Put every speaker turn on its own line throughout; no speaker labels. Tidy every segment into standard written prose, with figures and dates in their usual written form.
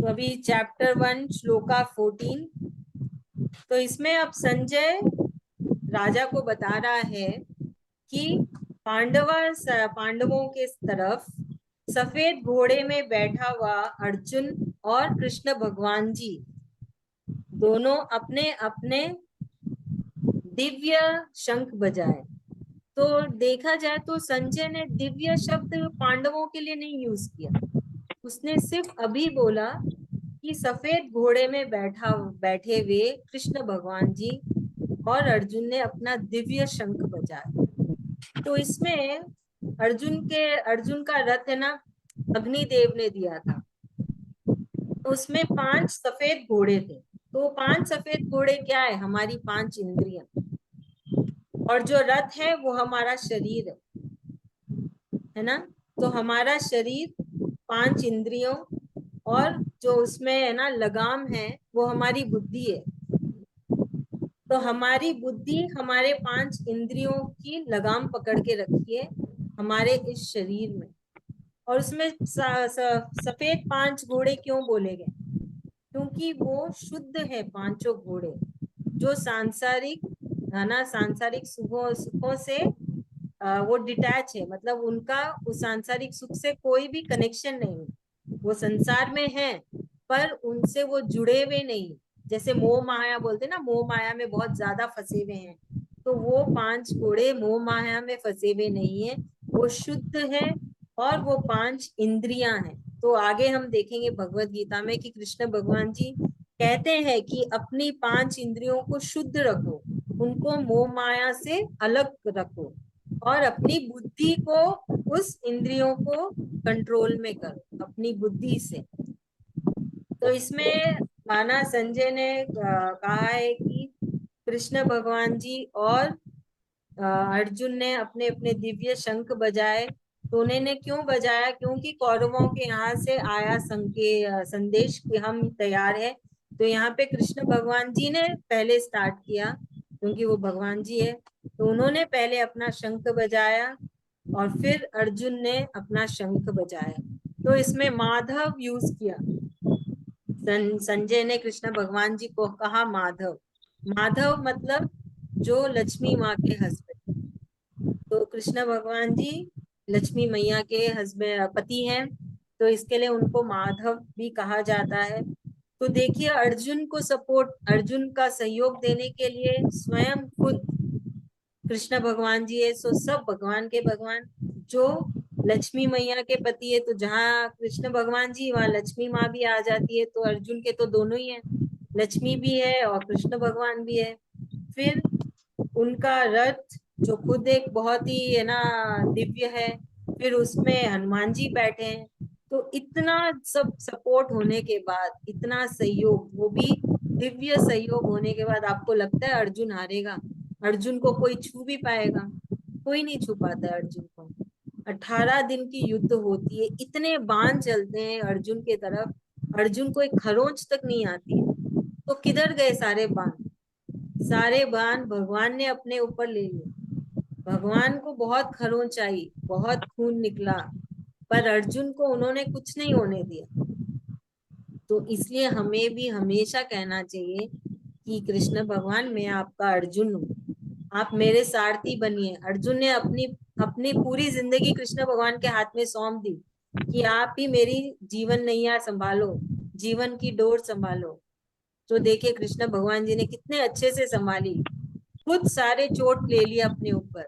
अभी चैप्टर 1 श्लोका 14। तो इसमें अब संजय राजा को बता रहा है कि पांडवों के तरफ सफेद घोड़े में बैठा हुआ अर्जुन और कृष्ण भगवान जी दोनों अपने अपने दिव्य शंख बजाए। तो देखा जाए तो संजय ने दिव्य शब्द पांडवों के लिए नहीं यूज किया। उसने सिर्फ अभी बोला कि सफेद घोड़े में बैठे हुए कृष्ण भगवान जी और अर्जुन ने अपना दिव्य शंख बजाया। तो इसमें अर्जुन का रथ है ना, अग्निदेव ने दिया था। तो उसमें 5 सफेद घोड़े थे। तो 5 सफेद घोड़े क्या है? हमारी 5 इंद्रियां। और जो रथ है वो हमारा शरीर है ना। तो हमारा शरीर 5 इंद्रियों और जो उसमें है ना लगाम है वो हमारी बुद्धि है। तो हमारी बुद्धि हमारे 5 इंद्रियों की लगाम पकड़ के रखी है हमारे इस शरीर में। और उसमें सफेद 5 घोड़े क्यों बोले गए? क्योंकि वो शुद्ध है पांचों घोड़े, जो सांसारिक है ना, सांसारिक सुखों सुखों से वो डिटैच है। मतलब उनका उस सांसारिक सुख से कोई भी कनेक्शन नहीं है। वो संसार में है पर उनसे वो जुड़े हुए नहीं। जैसे मोह माया बोलते ना, मोह माया में बहुत ज्यादा फंसे हुए हैं। तो वो 5 घोड़े मोह माया में फंसे हुए नहीं है, वो शुद्ध है। और वो 5 इंद्रियां हैं। तो आगे हम देखेंगे भगवत गीता में कि कृष्ण भगवान जी कहते हैं कि अपनी 5 इंद्रियों को शुद्ध रखो, उनको मोह माया से अलग रखो और अपनी बुद्धि को, उस इंद्रियों को कंट्रोल में करो अपनी बुद्धि से। तो इसमें माना संजय ने कहा है कि कृष्ण भगवान जी और अर्जुन ने अपने अपने दिव्य शंख बजाए। तो उन्होंने क्यों बजाया? क्योंकि कौरवों के यहाँ से आया संदेश कि हम तैयार है। तो यहाँ पे कृष्ण भगवान जी ने पहले स्टार्ट किया क्योंकि वो भगवान जी है। तो उन्होंने पहले अपना शंख बजाया और फिर अर्जुन ने अपना शंख बजाया। तो इसमें माधव यूज किया। संजय ने कृष्ण भगवान जी को कहा माधव। माधव मतलब जो लक्ष्मी माँ के हस्बैंड। तो कृष्ण भगवान जी लक्ष्मी मैया के हस्बैंड पति हैं। तो इसके लिए उनको माधव भी कहा जाता है। तो देखिए अर्जुन को सपोर्ट, अर्जुन का सहयोग देने के लिए स्वयं खुद कृष्ण भगवान जी है। सो सब भगवान के भगवान। जो लक्ष्मी मैया के पति है, तो जहाँ कृष्ण भगवान जी वहां लक्ष्मी माँ भी आ जाती है। तो अर्जुन के तो दोनों ही है, लक्ष्मी भी है और कृष्ण भगवान भी है। फिर उनका रथ जो खुद एक बहुत ही है ना दिव्य है, फिर उसमें हनुमान जी बैठे हैं। तो इतना सब सपोर्ट होने के बाद, इतना सहयोग, वो भी दिव्य सहयोग होने के बाद, आपको लगता है अर्जुन हारेगा? अर्जुन को कोई छू भी पाएगा? कोई नहीं छू पाता है अर्जुन को। 18 दिन की युद्ध होती है, इतने बाण चलते हैं अर्जुन के तरफ, अर्जुन को एक खरोंच तक नहीं आती है। तो किधर गए सारे बाण? सारे बाण भगवान ने अपने ऊपर ले लिए। भगवान को बहुत खरोंच आई, बहुत खून निकला, पर अर्जुन को उन्होंने कुछ नहीं होने दिया। तो इसलिए हमें भी हमेशा कहना चाहिए कि कृष्ण भगवान मैं आपका अर्जुन हूँ, आप मेरे सारथी बनिए। अर्जुन ने अपनी अपनी पूरी जिंदगी कृष्ण भगवान के हाथ में सौंप दी कि आप ही मेरी जीवन नैया संभालो, जीवन की डोर संभालो। तो देखिए कृष्ण भगवान जी ने कितने अच्छे से संभाली। खुद सारे चोट ले लिया अपने ऊपर,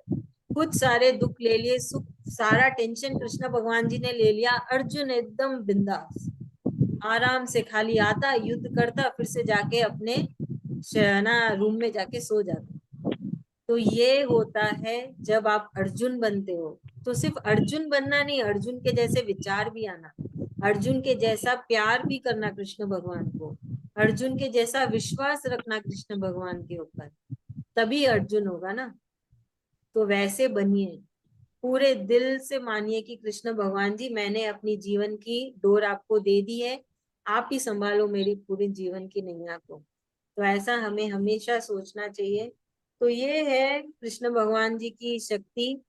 खुद सारे दुख ले लिए, सुख सारा टेंशन कृष्ण भगवान जी ने ले लिया। अर्जुन एकदम बिंदास आराम से खाली आता, युद्ध करता, फिर से जाके अपने ना रूम में जाके सो जाता। तो ये होता है जब आप अर्जुन बनते हो। तो सिर्फ अर्जुन बनना नहीं, अर्जुन के जैसे विचार भी आना, अर्जुन के जैसा प्यार भी करना कृष्ण भगवान को, अर्जुन के जैसा विश्वास रखना कृष्ण भगवान के ऊपर, तभी अर्जुन होगा ना। तो वैसे बनिए, पूरे दिल से मानिए कि कृष्ण भगवान जी मैंने अपनी जीवन की डोर आपको दे दी है, आप ही संभालो मेरी पूरी जीवन की नैया को। तो ऐसा हमें हमेशा सोचना चाहिए। तो ये है कृष्ण भगवान जी की शक्ति।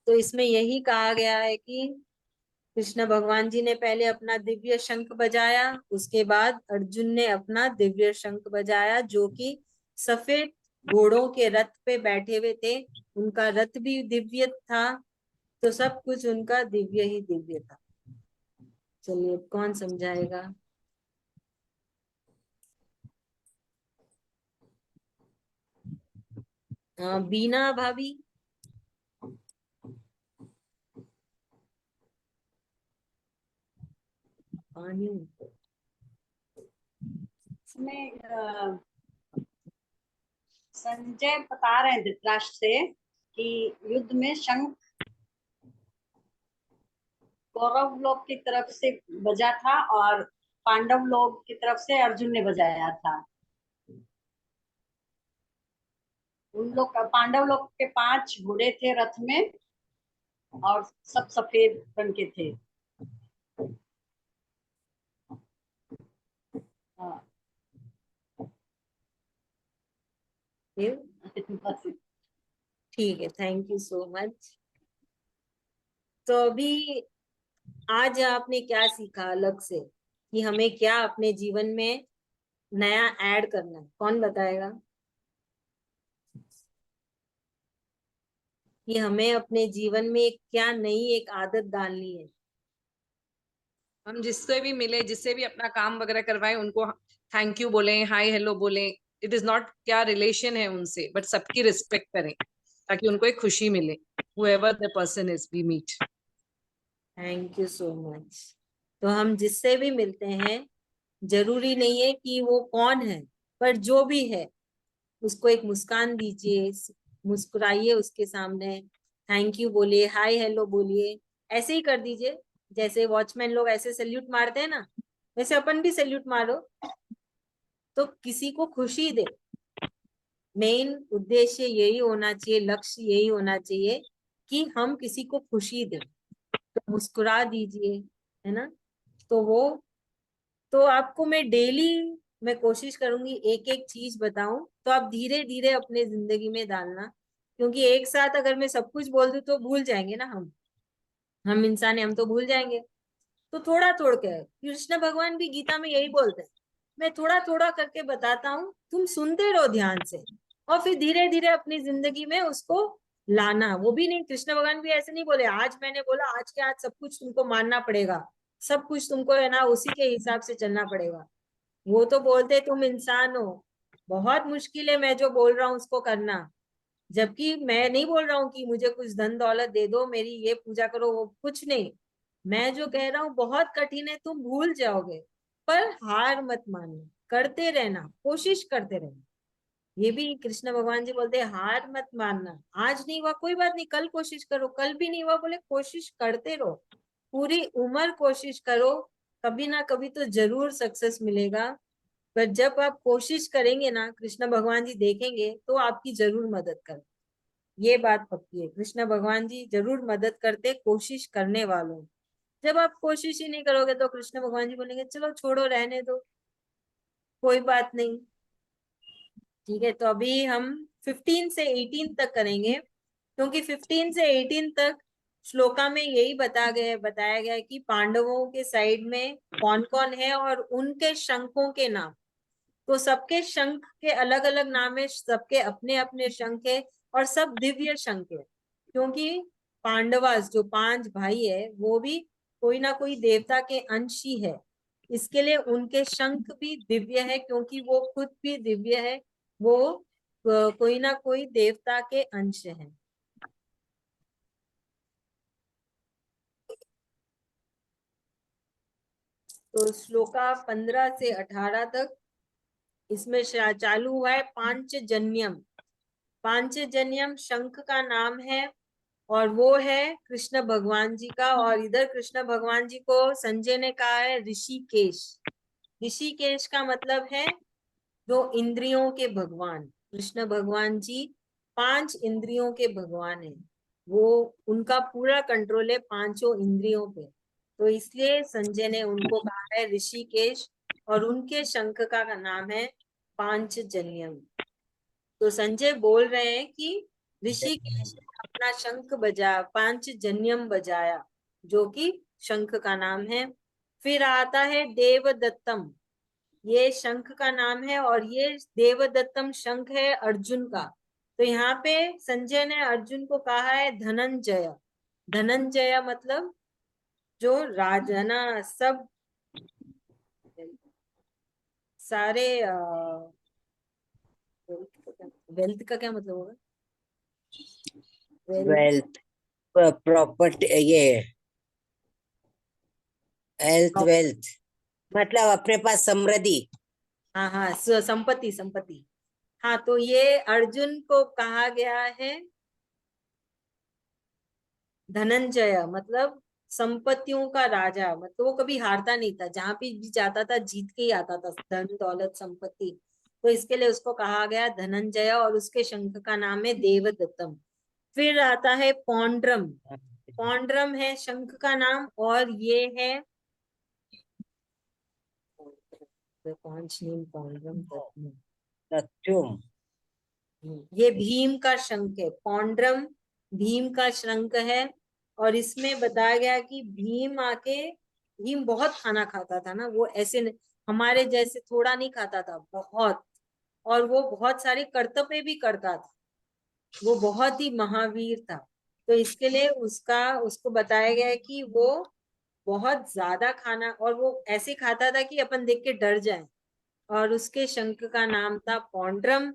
तो इसमें यही कहा गया है कि कृष्ण भगवान जी ने पहले अपना दिव्य शंख बजाया, उसके बाद अर्जुन ने अपना दिव्य शंख बजाया, जो कि सफेद घोड़ों के रथ पे बैठे हुए थे। उनका रथ भी दिव्य था, तो सब कुछ उनका दिव्य ही दिव्य था। चलिए, अब कौन समझाएगा? बीना भाभी। पानी।
इसमें संजय बता रहे हैं धृतराष्ट्र से कि युद्ध में शंख कौरव लोग की तरफ से बजा था और पांडव लोग की तरफ से अर्जुन ने बजाया था। उन लोग पांडव लोग के 5 घोड़े थे रथ में और सब सफेद रंग के थे। हाँ।
ठीक है, थैंक यू सो मच। तो अभी आज आपने क्या सीखा अलग से, कि हमें क्या अपने जीवन में नया ऐड करना है? कौन बताएगा कि हमें अपने जीवन में क्या नई एक आदत डालनी है?
हम जिससे भी मिले, जिससे भी अपना काम वगैरह करवाए, उनको थैंक यू बोलें, हाय हेलो बोलें। इट इज नॉट क्या रिलेशन है उनसे, बट सबकी रिस्पेक्ट करें ताकि उनको एक खुशी मिले, whoever the person is we meet।
Thank you so much. तो हम जिससे भी मिलते हैं, जरूरी नहीं है कि वो कौन है, पर जो भी है उसको एक मुस्कान दीजिए, मुस्कुराइए उसके सामने, थैंक यू बोलिए, हाय हेलो बोलिए। ऐसे ही कर दीजिए, जैसे वॉचमैन लोग ऐसे सैल्यूट मारते हैं ना, वैसे अपन भी सैल्यूट मारो, तो किसी को खुशी दे। मेन उद्देश्य यही होना चाहिए, लक्ष्य यही होना चाहिए कि हम किसी को खुशी दें। तो मुस्कुरा दीजिए, है ना? तो वो, तो आपको मैं डेली, मैं कोशिश करूंगी एक एक चीज बताऊं, तो आप धीरे धीरे अपने जिंदगी में डालना। क्योंकि एक साथ अगर मैं सब कुछ बोल दूं तो भूल जाएंगे ना हम इंसान है, हम तो भूल जाएंगे। तो थोड़ा थोड़ के, कृष्ण भगवान भी गीता में यही बोलते हैं, मैं थोड़ा थोड़ा करके बताता हूँ, तुम सुनते रहो ध्यान से, और फिर धीरे धीरे अपनी जिंदगी में उसको लाना। वो भी नहीं, कृष्ण भगवान भी ऐसे नहीं बोले आज मैंने बोला आज के आज सब कुछ तुमको मानना पड़ेगा, सब कुछ तुमको है ना उसी के हिसाब से चलना पड़ेगा। वो तो बोलते तुम इंसान हो, बहुत मुश्किल है मैं जो बोल रहा हूँ उसको करना। जबकि मैं नहीं बोल रहा हूँ कि मुझे कुछ धन दौलत दे दो, मेरी ये पूजा करो, वो कुछ नहीं। मैं जो कह रहा हूँ बहुत कठिन है, तुम भूल जाओगे, पर हार मत मानना, करते रहना, कोशिश करते रहना। ये भी कृष्ण भगवान जी बोलते हैं, हार मत मानना, आज नहीं हुआ कोई बात नहीं, कल कोशिश करो, कल भी नहीं हुआ बोले कोशिश करते रहो, पूरी उम्र कोशिश करो, कभी ना कभी तो जरूर सक्सेस मिलेगा। पर जब आप कोशिश करेंगे ना, कृष्ण भगवान जी देखेंगे तो आपकी जरूर मदद कर, ये बात पक्की है, कृष्ण भगवान जी जरूर मदद करते कोशिश करने वालों। जब आप कोशिश ही नहीं करोगे तो कृष्ण भगवान जी बोलेंगे चलो छोड़ो रहने दो, कोई बात नहीं। ठीक है, तो अभी हम 15 से 18 तक करेंगे, क्योंकि 15 से 18 तक श्लोका में यही बताया गया है कि पांडवों के साइड में कौन कौन है और उनके शंखों के नाम। तो सबके शंख के अलग अलग नाम है, सबके अपने अपने शंख है, और सब दिव्य शंख है। क्योंकि पांडवास जो 5 भाई है वो भी कोई ना कोई देवता के अंश ही है, इसके लिए उनके शंख भी दिव्य है, क्योंकि वो खुद भी दिव्य है। वो कोई ना कोई देवता के अंश है। तो श्लोका 15 से 18 तक इसमें चालू हुआ है पांचजन्यम। पांचजन्यम शंख का नाम है, और वो है कृष्ण भगवान जी का। और इधर कृष्ण भगवान जी को संजय ने कहा है ऋषिकेश। ऋषिकेश का मतलब है जो इंद्रियों के भगवान। कृष्ण भगवान जी 5 इंद्रियों के भगवान है, वो उनका पूरा कंट्रोल है पांचों इंद्रियों पे। तो इसलिए संजय ने उनको कहा है ऋषिकेश, और उनके शंख का नाम है पांचजन्यम। तो संजय बोल रहे हैं कि ऋषिकेश ने अपना शंख बजा पांचजन्यम बजाया, जो कि शंख का नाम है। फिर आता है देवदत्तम, ये शंख का नाम है, और ये देवदत्तम शंख है अर्जुन का। तो यहाँ पे संजय ने अर्जुन को कहा है धनंजय। धनंजय मतलब जो राजना, सब सारे वेल्थ का क्या मतलब होगा? वेल्थ,
वेल्थ, प्रॉपर्टी, ये हेल्थ, वेल्थ मतलब अपने पास समृद्धि।
हाँ हाँ, संपत्ति, संपत्ति। हाँ, तो ये अर्जुन को कहा गया है धनंजय, मतलब संपत्तियों का राजा। मतलब वो कभी हारता नहीं था, जहां भी जाता था जीत के ही आता था, धन दौलत संपत्ति। तो इसके लिए उसको कहा गया धनंजय, और उसके शंख का नाम है देवदत्तम। फिर आता है पौंड्रम। पौंड्रम है शंख का नाम, और ये है पौंड्रम दत्तम।
सत्युम।
ये भीम का शंख है, पौंड्रम भीम का शंख है। और इसमें बताया गया कि भीम बहुत खाना खाता था ना, वो ऐसे हमारे जैसे थोड़ा नहीं खाता था, बहुत। और वो बहुत सारे कर्तव्य भी करता था, वो बहुत ही महावीर था। तो इसके लिए उसको बताया गया है कि वो बहुत ज्यादा खाना, और वो ऐसे खाता था कि अपन देख के डर जाए। और उसके शंख का नाम था पौंड्रम।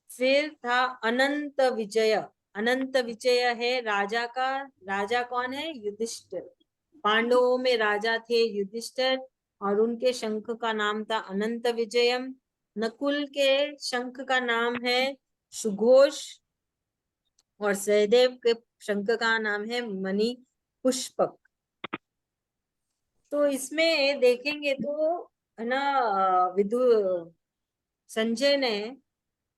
फिर था अनंत विजय। अनंत विजय है राजा का। राजा कौन है? युधिष्ठिर। पांडवों में राजा थे युधिष्ठिर, और उनके शंख का नाम था अनंत विजयम। नकुल के शंख का नाम है सुघोष, और सहदेव के शंख का नाम है मणि पुष्पक। तो इसमें देखेंगे तो है ना, विदु संजय ने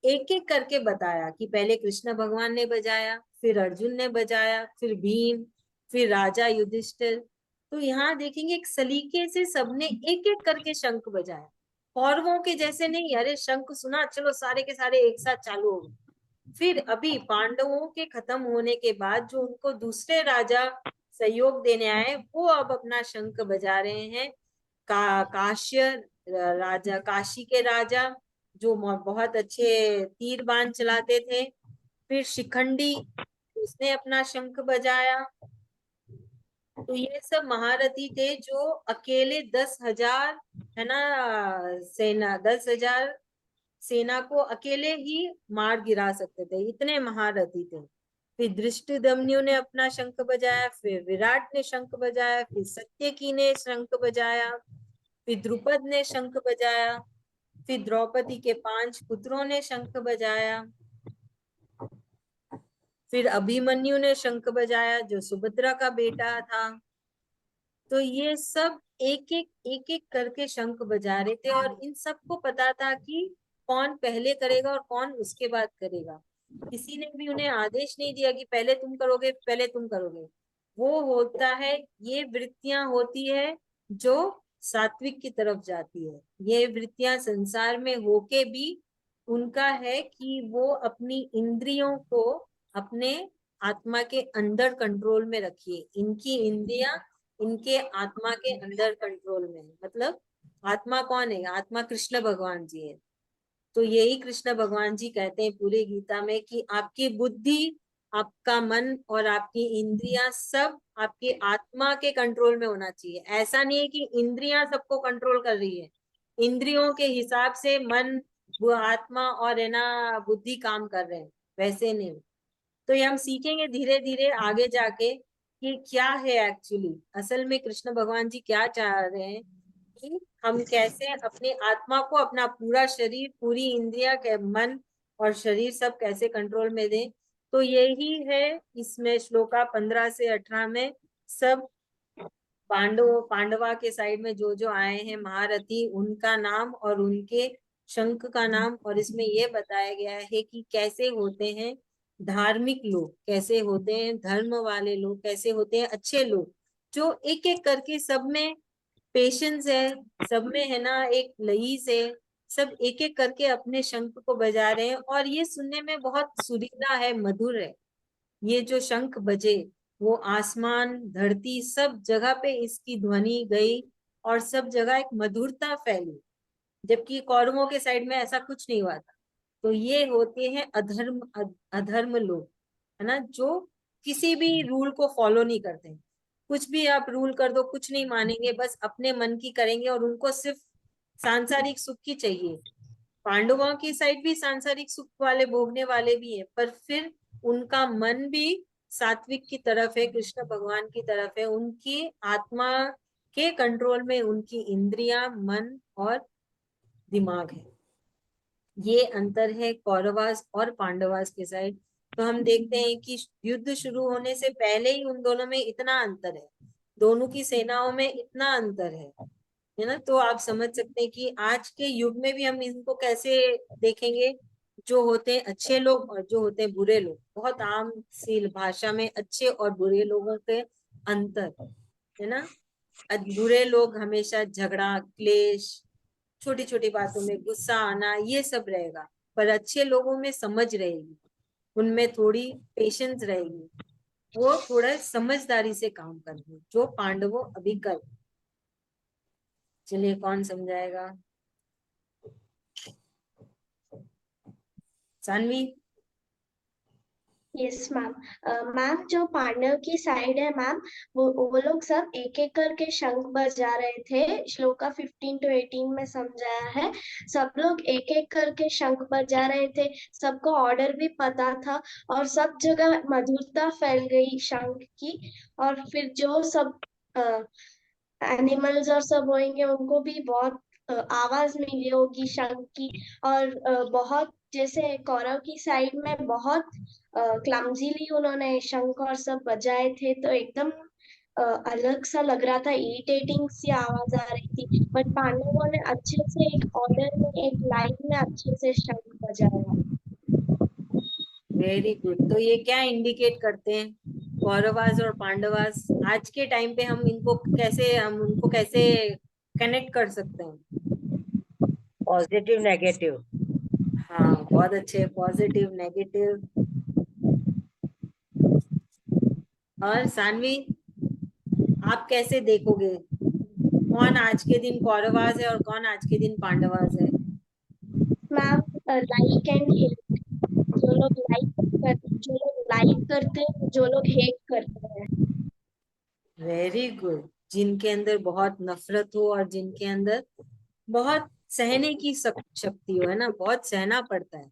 एक एक करके बताया कि पहले कृष्ण भगवान ने बजाया, फिर अर्जुन ने बजाया, फिर भीम, फिर राजा युधिष्ठिर। तो यहाँ देखेंगे एक सलीके से सबने एक एक करके शंख बजाया। कौरवों के जैसे नहीं, अरे शंख सुना चलो सारे के सारे एक साथ चालू हो गए। फिर अभी पांडवों के खत्म होने के बाद जो उनको दूसरे राजा सहयोग देने आए, वो अब अपना शंख बजा रहे हैं। काश्य राजा, काशी के राजा, जो बहुत अच्छे तीर बाण चलाते थे। फिर शिखंडी, उसने अपना शंख बजाया। तो ये सब महारथी थे जो अकेले 10,000, है ना, सेना 10,000 सेना को अकेले ही मार गिरा सकते थे, इतने महारथी थे। फिर धृष्टद्युम्न ने अपना शंख बजाया, फिर विराट ने शंख बजाया, फिर सत्यकी ने शंख बजाया, फिर द्रुपद ने शंख बजाया, फिर द्रौपदी के 5 पुत्रों ने शंख बजाया, फिर अभिमन्यु ने शंख बजाया जो सुभद्रा का बेटा था। तो ये सब एक एक करके शंख बजा रहे थे, और इन सबको पता था कि कौन पहले करेगा और कौन उसके बाद करेगा। किसी ने भी उन्हें आदेश नहीं दिया कि पहले तुम करोगे, पहले तुम करोगे। वो होता है, ये वृत्तियां होती है जो सात्विक की तरफ जाती है। ये वृत्तियां संसार में होके भी उनका है कि वो अपनी इंद्रियों को अपने आत्मा के अंदर कंट्रोल में रखिए। इनकी इंद्रियां इनके आत्मा के अंदर कंट्रोल में है। मतलब आत्मा कौन है? आत्मा कृष्ण भगवान जी है। तो यही कृष्ण भगवान जी कहते हैं पूरे गीता में कि आपकी बुद्धि, आपका मन और आपकी इंद्रियां सब आपके आत्मा के कंट्रोल में होना चाहिए। ऐसा नहीं है कि इंद्रियां सबको कंट्रोल कर रही है, इंद्रियों के हिसाब से मन, वो आत्मा और है ना बुद्धि काम कर रहे हैं, वैसे नहीं। तो ये हम सीखेंगे धीरे धीरे आगे जाके कि क्या है एक्चुअली, असल में कृष्ण भगवान जी क्या चाह रहे हैं, कि हम कैसे अपनी आत्मा को, अपना पूरा शरीर, पूरी इंद्रिया के मन और शरीर सब कैसे कंट्रोल में दें। तो यही है इसमें श्लोका 15 से 18 में सब पांडवा के साइड में जो जो आए हैं महारथी, उनका नाम और उनके शंख का नाम, और इसमें ये बताया गया है कि कैसे होते हैं धार्मिक लोग, कैसे होते हैं धर्म वाले लोग, कैसे होते हैं अच्छे लोग, जो एक एक करके सब में पेशेंस है, सब में है ना एक लई से, सब एक एक करके अपने शंख को बजा रहे हैं। और ये सुनने में बहुत सुरीला है, मधुर है, ये जो शंख बजे। वो आसमान धरती सब जगह पे इसकी ध्वनि गई और सब जगह एक मधुरता फैली, जबकि कौरवों के साइड में ऐसा कुछ नहीं हुआ था। तो ये होते हैं अधर्म लोग, है ना, जो किसी भी रूल को फॉलो नहीं करते। कुछ भी आप रूल कर दो, कुछ नहीं मानेंगे, बस अपने मन की करेंगे और उनको सिर्फ सांसारिक सुख की चाहिए। पांडवों की साइड भी सांसारिक सुख वाले भोगने वाले भी हैं, पर फिर उनका मन भी सात्विक की तरफ है, कृष्ण भगवान की तरफ है। उनकी आत्मा के कंट्रोल में उनकी इंद्रियां, मन और दिमाग है। ये अंतर है कौरवास और पांडवास के साइड। तो हम देखते हैं कि युद्ध शुरू होने से पहले ही उन दोनों में इतना अंतर है, दोनों की सेनाओं में इतना अंतर है ना। तो आप समझ सकते हैं कि आज के युग में भी हम इनको कैसे देखेंगे, जो होते हैं अच्छे लोग और जो होते हैं बुरे लोग। बहुत आम सी भाषा में अच्छे और बुरे लोगों के अंतर, है ना। बुरे लोग हमेशा झगड़ा, क्लेश, छोटी छोटी बातों में गुस्सा आना, ये सब रहेगा। पर अच्छे लोगों में समझ रहेगी, उनमें थोड़ी पेशेंस रहेगी, वो थोड़ा समझदारी से काम करेंगे, जो पांडवों अभी कर। चलिए, कौन समझाएगा? सानवी।
Yes ma'am. मैम जो पांडव की साइड है मैम, वो लोग सब एक एक करके शंख बजा रहे थे। श्लोका 15 to 18 में समझाया है, सब लोग एक एक करके शंख बजा रहे थे, सबको ऑर्डर भी पता था और सब जगह मधुरता फैल गई शंख की। और फिर जो सब एनिमल्स और सब होंगे उनको भी बहुत आवाज मिली होगी शंख की। और बहुत जैसे कौरव की साइड में बहुत क्लमजीली उन्होंने शंख और सब बजाए थे, तो एकदम अलग सा लग रहा था, इरिटेटिंग सी आवाज आ रही थी। बट पांडवों ने अच्छे से एक ऑर्डर में, एक लाइन में अच्छे से शंख बजाया।
Very good. तो ये क्या इंडिकेट करते हैं, कौरवास और पांडवास? आज के टाइम पे हम उनको कैसे कनेक्ट कर सकते हैं?
Positive negative.
हाँ, बहुत अच्छे, पॉजिटिव नेगेटिव। और सानवी, आप कैसे देखोगे कौन आज के दिन कौरवास है और कौन आज के दिन पांडवास है?
मैम लाइक एंड हेट, जो लोग लाइक करते हैं, जो लोग हेट करते हैं।
Very good. जिनके अंदर बहुत नफरत हो और जिनके अंदर बहुत सहने की शक्ति हो, है ना, बहुत सहना पड़ता है।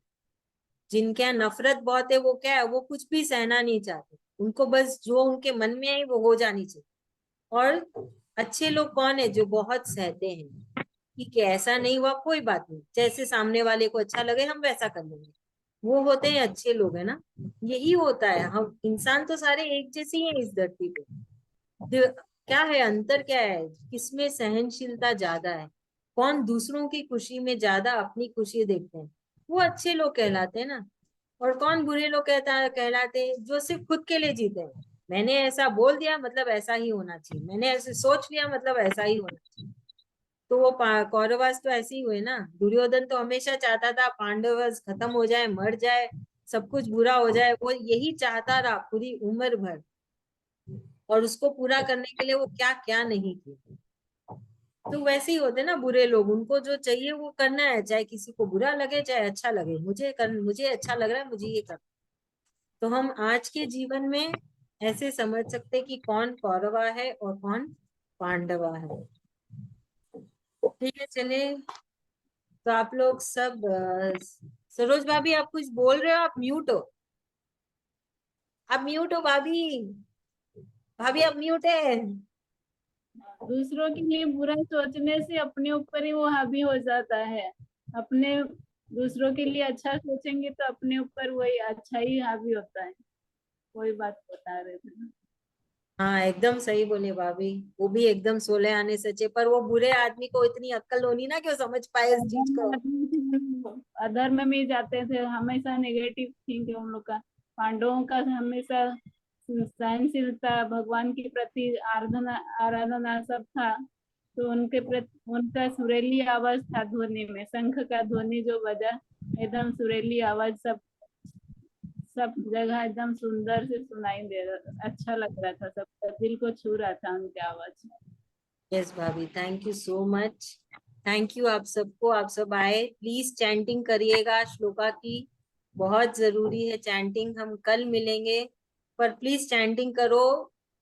जिनके यहाँ नफरत बहुत है, वो क्या है, वो कुछ भी सहना नहीं चाहते, उनको बस जो उनके मन में है वो हो जानी चाहिए। और अच्छे लोग कौन है? जो बहुत सहते हैं। ठीक है, ऐसा नहीं हुआ कोई बात नहीं, जैसे सामने वाले को अच्छा लगे हम वैसा कर लेंगे, वो होते हैं अच्छे लोग, है ना। यही होता है, हम इंसान तो सारे एक जैसे ही हैं इस धरती पे। क्या है अंतर, क्या है, किसमें सहनशीलता ज्यादा है, कौन दूसरों की खुशी में ज्यादा अपनी खुशी देखते हैं, वो अच्छे लोग कहलाते हैं ना। और कौन बुरे लोग कहलाते हैं, जो सिर्फ खुद के लिए जीते हैं। मैंने ऐसा बोल दिया मतलब ऐसा ही होना चाहिए, मैंने ऐसे सोच लिया मतलब ऐसा ही होना चाहिए। तो वो कौरवास तो ऐसे ही हुए ना। दुर्योधन तो हमेशा चाहता था पांडवस खत्म हो जाए, मर जाए, सब कुछ बुरा हो जाए, वो यही चाहता रहा पूरी उम्र भर। और उसको पूरा करने के लिए वो क्या क्या नहीं किया। तो वैसे ही होते ना बुरे लोग, उनको जो चाहिए वो करना है, चाहे किसी को बुरा लगे चाहे अच्छा लगे, मुझे अच्छा लग रहा है, मुझे ये कर। तो हम आज के जीवन में ऐसे समझ सकते कि कौन कौरवा है और कौन पांडवा है। ठीक है, चलिए। तो आप लोग सब सरोज भाभी, आप कुछ बोल रहे हो? आप म्यूट हो, आप म्यूट हो भाभी। भाभी आप म्यूट है।
दूसरों के लिए बुरा सोचने से अपने ऊपर ही वो हावी हो जाता है। अपने दूसरों के लिए अच्छा सोचेंगे तो अपने ऊपर वही अच्छा ही हावी होता है। वही बात बता रहे थे ना।
हाँ, एकदम सही बोले भाभी। वो भी एकदम 16 आने सचे, पर वो बुरे आदमी को इतनी अक्ल होनी ना कि वो समझ पाए इस चीज को।
अधर्म में जाते थे, हमेशा नेगेटिव थिंक है उन लोग का। पांडवों का हमेशा सहनशीलता, भगवान के प्रति आराधना आराधना सब था। तो उनके प्रति उनका सुरीली आवाज था, ध्वनि में शंख का ध्वनि जो बजा, एकदम सुरीली आवाज, सब सब जगह एकदम सुंदर से सुनाई दे रहा, अच्छा लग रहा था, सबका दिल को छू रहा था उनकी आवाज में।
यस भाभी, thank you so much. Thank you आप सबको, आप सब आए। प्लीज चैंटिंग करिएगा श्लोका की, बहुत जरूरी है चैंटिंग। हम कल मिलेंगे, पर प्लीज चैंटिंग करो।